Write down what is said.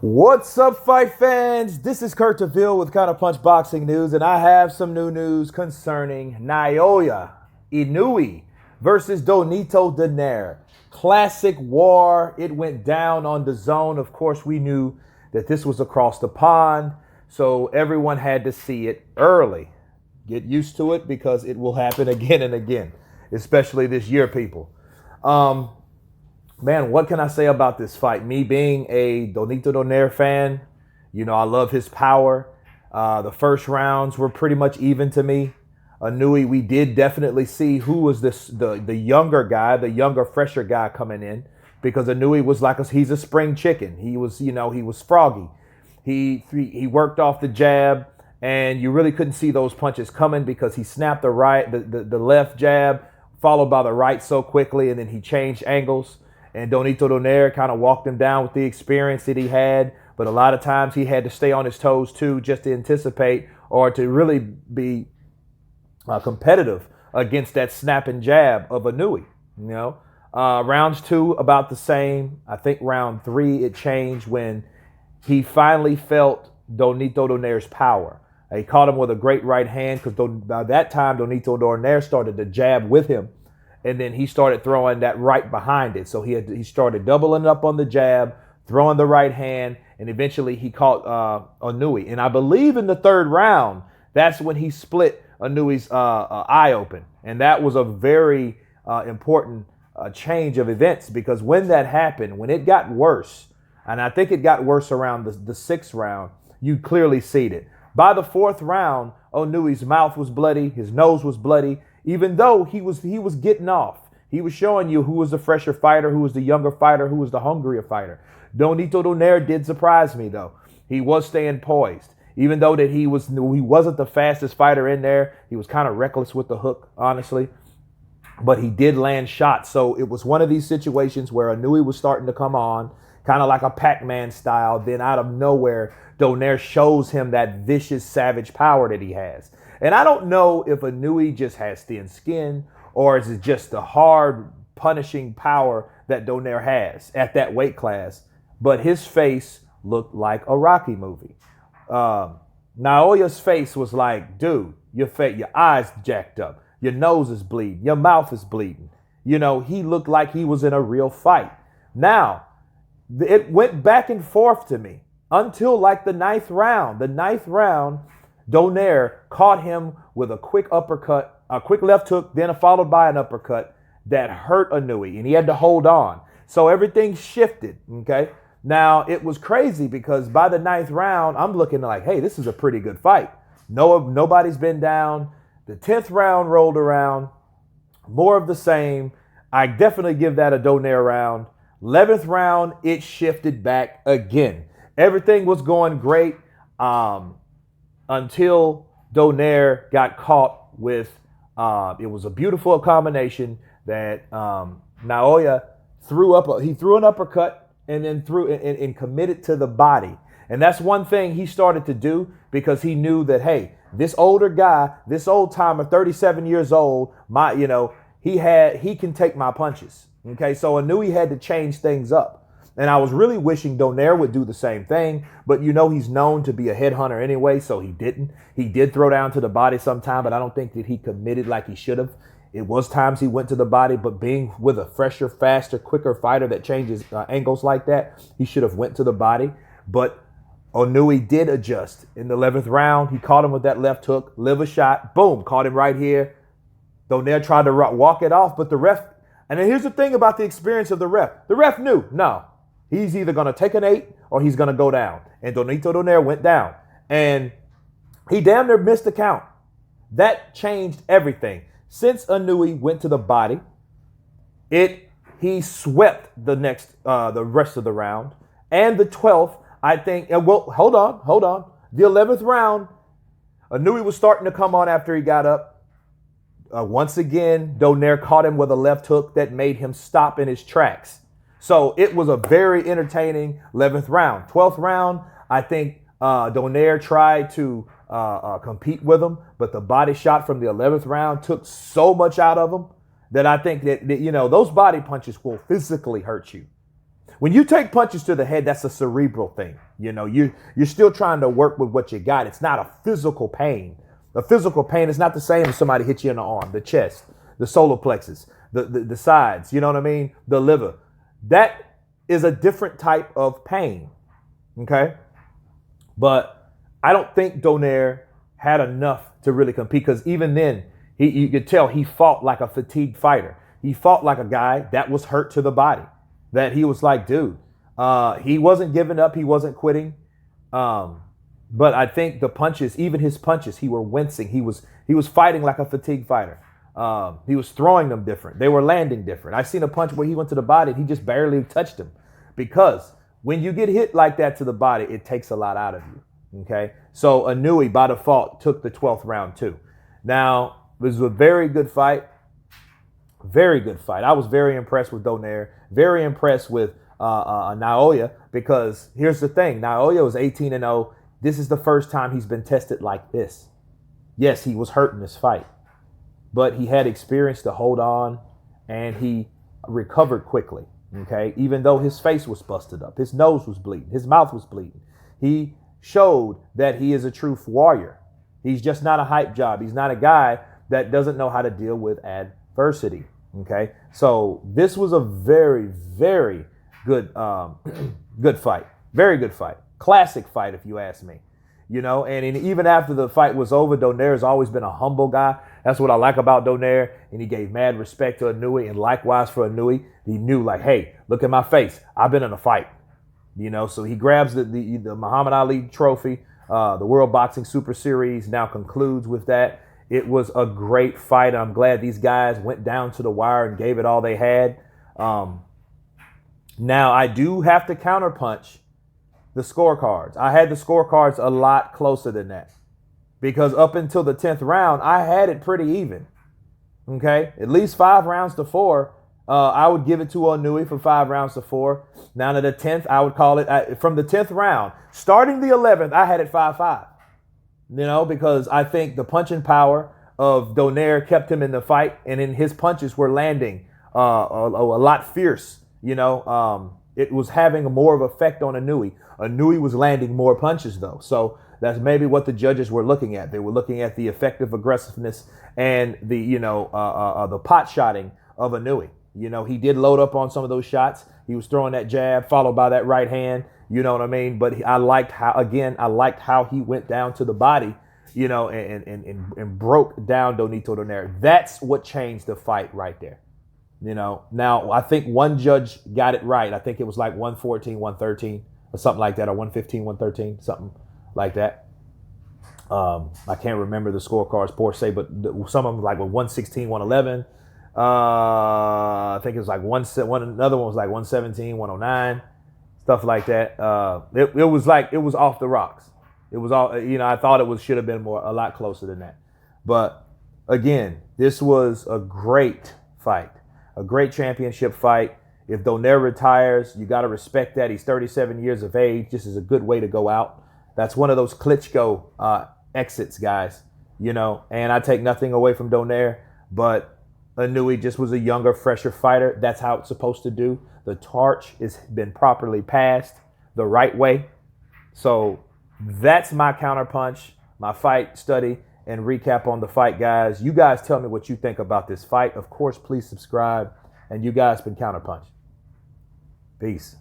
What's up, fight fans? This is Kurt DeVille with Counterpunch Boxing News, and I have some new news concerning Naoya Inoue versus Nonito Donaire. Classic war. It went down on the zone. Of course, we knew that this was across the pond, so everyone had to see it early. Get used to it because it will happen again and again, especially this year, people. Man, what can I say about this fight? Me being a Nonito Donaire fan, you know, I love his power. The first rounds were pretty much even to me. Inoue, we did definitely see who was the younger guy, the younger, fresher guy coming in, because Inoue was he's a spring chicken. He was, he was froggy. He worked off the jab, and you really couldn't see those punches coming because he snapped the left jab, followed by the right so quickly, and then he changed angles. And Nonito Donaire kind of walked him down with the experience that he had. But a lot of times he had to stay on his toes, too, just to anticipate or to really be competitive against that snapping jab of Inoue. Rounds 2, about the same. I think round 3, it changed when he finally felt Nonito Donaire's power. He caught him with a great right hand because by that time, Nonito Donaire started to jab with him. And then he started throwing that right behind it. So he started doubling up on the jab, throwing the right hand, and eventually he caught Inoue. And I believe in the third round, that's when he split Inoue's eye open. And that was a very important change of events, because when that happened, when it got worse, and I think it got worse around the sixth round, you clearly see it. By the fourth round, Inoue's mouth was bloody, his nose was bloody. Even though he was getting off, he was showing you who was the fresher fighter, who was the younger fighter, who was the hungrier fighter. Nonito Donaire did surprise me, though. He was staying poised, even though that he wasn't the fastest fighter in there. He was kind of reckless with the hook, honestly, but he did land shots. So it was one of these situations where Inoue was starting to come on, kind of like a Pac-Man style. Then out of nowhere, Donaire shows him that vicious, savage power that he has. And I don't know if Inoue just has thin skin or is it just the hard, punishing power that Donaire has at that weight class. But his face looked like a Rocky movie. Naoya's face was like, dude, your eyes jacked up. Your nose is bleeding. Your mouth is bleeding. He looked like he was in a real fight. Now, it went back and forth to me until like the ninth round. The ninth round, Donaire caught him with a quick uppercut, a quick left hook, then followed by an uppercut that hurt Inoue, and he had to hold on. So everything shifted, okay? Now, it was crazy because by the ninth round, I'm looking like, hey, this is a pretty good fight. Nobody's been down. The 10th round rolled around. More of the same. I definitely give that a Donaire round. 11th round, it shifted back again. Everything was going great. Until Donaire got caught with, it was a beautiful combination that Naoya threw up. He threw an uppercut and then threw and committed to the body. And that's one thing he started to do because he knew that, hey, this older guy, this old timer, 37 years old, he can take my punches. Okay, so I knew he had to change things up. And I was really wishing Donaire would do the same thing, but he's known to be a headhunter anyway, so he didn't. He did throw down to the body sometime, but I don't think that he committed like he should have. It was times he went to the body, but being with a fresher, faster, quicker fighter that changes angles like that, he should have went to the body. But Inoue did adjust. In the 11th round, he caught him with that left hook, liver shot, boom, caught him right here. Donaire tried to walk it off, but the ref, and then here's the thing about the experience of the ref. The ref knew, no. He's either going to take an 8 or he's going to go down. And Nonito Donaire went down. And he damn near missed the count. That changed everything. Since Inoue went to the body, he swept the rest of the round. And the 12th, I think, well, hold on. The 11th round, Inoue was starting to come on after he got up. Once again, Donaire caught him with a left hook that made him stop in his tracks. So it was a very entertaining 11th round. 12th round, I think Donaire tried to compete with him, but the body shot from the 11th round took so much out of him that I think that those body punches will physically hurt you. When you take punches to the head, that's a cerebral thing. You're still trying to work with what you got. It's not a physical pain. The physical pain is not the same as somebody hit you in the arm, the chest, the solar plexus, the sides, you know what I mean? The liver. That is a different type of pain, okay? But I don't think Donaire had enough to really compete, because even then, you could tell he fought like a fatigued fighter. He fought like a guy that was hurt to the body, that he was like, dude, he wasn't giving up. He wasn't quitting. But I think the punches, even his punches, he were wincing. He was fighting like a fatigued fighter. He was throwing them different. They were landing different. I've seen a punch where he went to the body and he just barely touched him, because when you get hit like that to the body, it takes a lot out of you. Okay. So Inoue by default took the 12th round too. Now, this was a very good fight. Very good fight. I was very impressed with Donaire. Very impressed with Naoya, because here's the thing. Naoya was 18-0. This is the first time he's been tested like this. Yes, he was hurt in this fight, but he had experience to hold on, and he recovered quickly. Okay, even though his face was busted up, his nose was bleeding, his mouth was bleeding, he showed that he is a true warrior. He's just not a hype job. He's not a guy that doesn't know how to deal with adversity. Okay, so this was a very, very good, good fight. Very good fight. Classic fight, if you ask me. And even after the fight was over, Donaire has always been a humble guy. That's what I like about Donaire. And he gave mad respect to Inoue, and likewise for Inoue. He knew, like, hey, look at my face. I've been in a fight. So he grabs the Muhammad Ali trophy. The World Boxing Super Series now concludes with that. It was a great fight. I'm glad these guys went down to the wire and gave it all they had. Now, I do have to counterpunch the scorecards. I had the scorecards a lot closer than that, because up until the 10th round, I had it pretty even. Okay, at least 5 rounds to 4. I would give it to Inoue for 5 rounds to 4. Now to the 10th, I would call it from the 10th round. Starting the 11th, I had it 5-5. Because I think the punching power of Donaire kept him in the fight, and then his punches were landing a lot fierce. It was having more of an effect on Inoue. Inoue was landing more punches, though. So that's maybe what the judges were looking at. They were looking at the effective aggressiveness and the pot shotting of Inoue. He did load up on some of those shots. He was throwing that jab followed by that right hand. You know what I mean? But I liked how he went down to the body, and broke down Nonito Donaire. That's what changed the fight right there. Now I think one judge got it right. I think it was like 114, 113 or something like that, or 115, 113, something like that. I can't remember the scorecards per se, but some of them like 116, 111. I think it was like another one was like 117, 109, stuff like that. It was off the rocks. It was all, I thought it should have been a lot closer than that. But again, this was a great fight. A great championship fight. If Donaire retires, you got to respect that. He's 37 years of age. This is a good way to go out. That's one of those Klitschko exits, guys. And I take nothing away from Donaire, but Inoue just was a younger, fresher fighter. That's how it's supposed to do. The torch has been properly passed the right way. So that's my counterpunch, my fight study, and recap on the fight, guys. You guys tell me what you think about this fight. Of course, please subscribe. And you guys been Counterpunch. Peace.